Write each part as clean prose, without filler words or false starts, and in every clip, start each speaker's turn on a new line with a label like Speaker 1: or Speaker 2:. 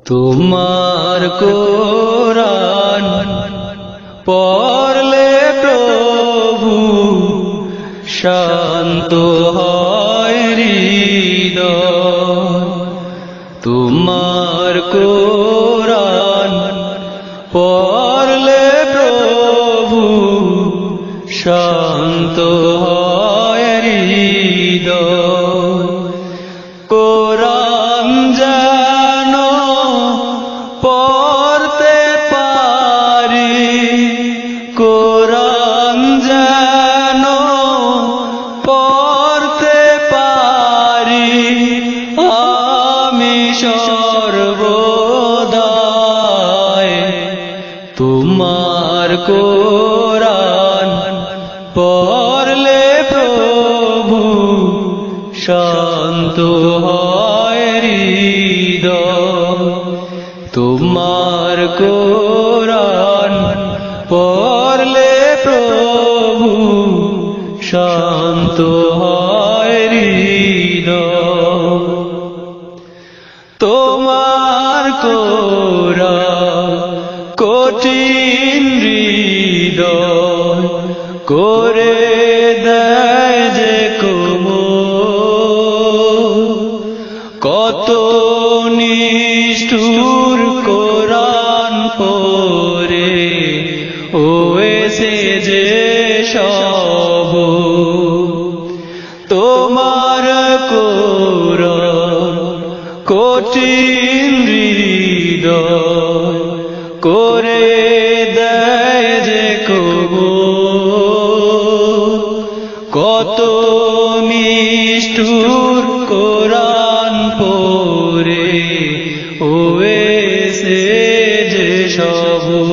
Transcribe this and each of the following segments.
Speaker 1: তোমার কোরআন পড়লে প্রভু শান্ত হয় হৃদয়। তোমার কোরআন পড়লে প্রভু শান্ত হয় হৃদয়। কোরআন যেন পড়তে পারি, কোরআন যেন পড়তে পারি, আমি সর্বদাই তোমার কোরআন পড়লে প্রভু শান্ত হয় হৃদয়। তোমার কোরআন পড়লে প্রভু শান্ত হয় হৃদয়। তোমার কোরআন কঠিন হৃদয় করে দেয় যে কোমল। কত নিষ্ঠুর কোরআন পড়ে হয়েছে যে সবল। তোমার কোরআন কঠিন হৃদয় করে দেয় যে কোমল। কত নিষ্ঠুর কোরআন পড়ে হয়েছে যে সবল।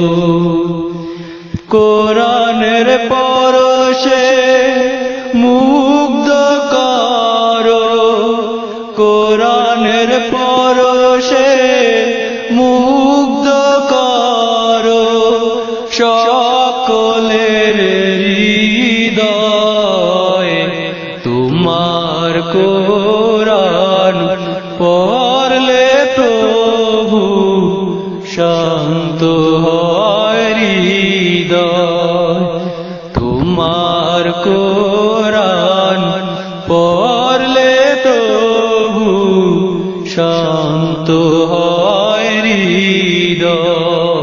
Speaker 1: কোরআনের পরশে মুগ্ধ করো, কোরআনের পরশে মুগ্ধ করো সকলের হৃদয়। তোমার কোরআন পড়লে প্রভু শান্ত হয় হৃদয়। তোমার কোরআন পড়লে প্রভু শান্ত হয় হৃদয়।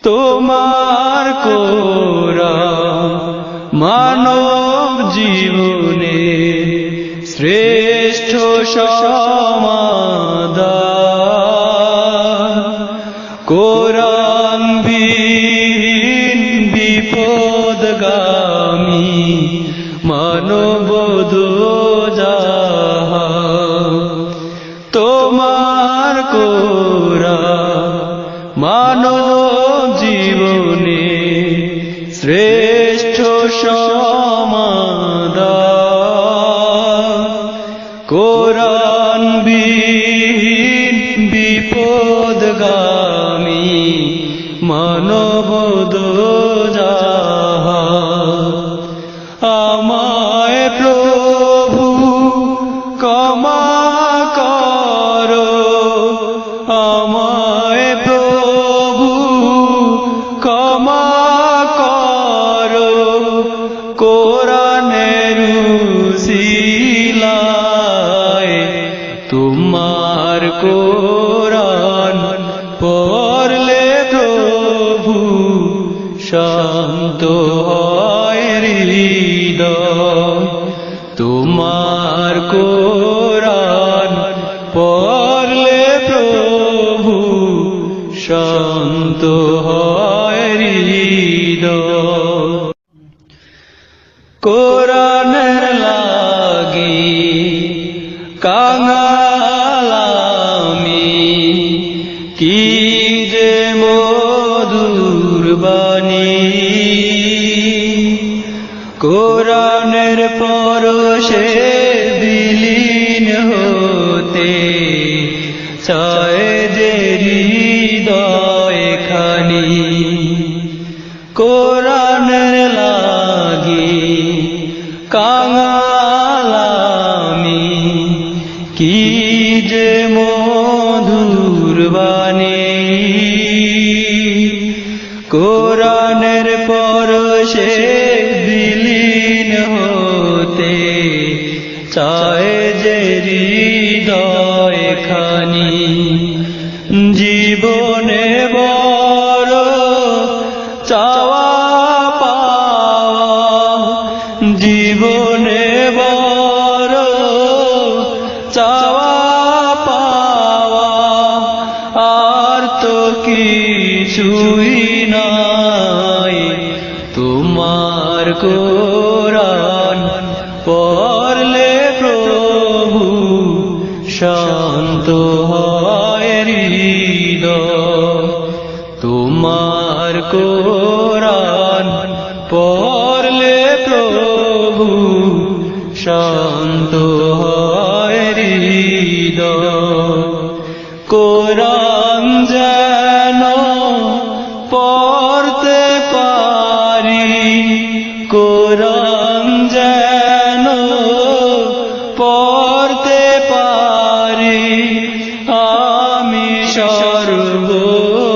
Speaker 1: তোমার কোরআন মানব জীবনে শ্রেষ্ঠ সমাধান। কোরআন বিহীন বিপদগামী মানব দোজাহান। তোমার কোরআন মানব জীবনে শ্রেষ্ঠ সমাধান। কোরআন বিহীন বিপদগামী মানব দোজাহান। আমায় প্রভু ক্ষমা করো, আমায় প্রভু ক্ষমা করো। কোরআনের উসিলায় তোমার কোরআন পড়লে প্রভু শান্ত হয় হৃদয়। তোমার কোরআন পড়লে প্রভু শান্ত হয় হৃদয়। কোরআনের লাগি কাঙাল আমি, কি যে মধুর বাণী। কোরআনের পরশে বিলীন হতে চায় যে হৃদয় খানি। কোরআনের লাগি কাঙাল আমি, কি যে কোরআনের পরশে বিলীন হতে চায় যে হৃদয় খানি, জীবনে বড় চাওয়া পাওয়া, জীবনে বড় চাওয়া পাওয়া, আর তো কিছুই নাই। তোমার কোরআন পড়লে প্রভু শান্ত হয় হৃদয়, তোমার কোরআন পড়লে প্রভু শান্ত হয় হৃদয়। কোরআন যেন পড়তে পারি, কোরআন যেন পড়তে পারি, আমি সর্বদাই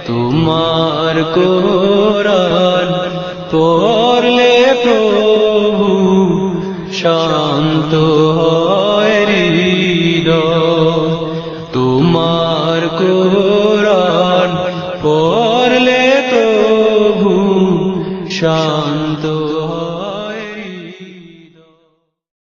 Speaker 1: তোমার কোরআন পড়লে প্রভু শান্ত হয় হৃদয়, তোমার কোরআন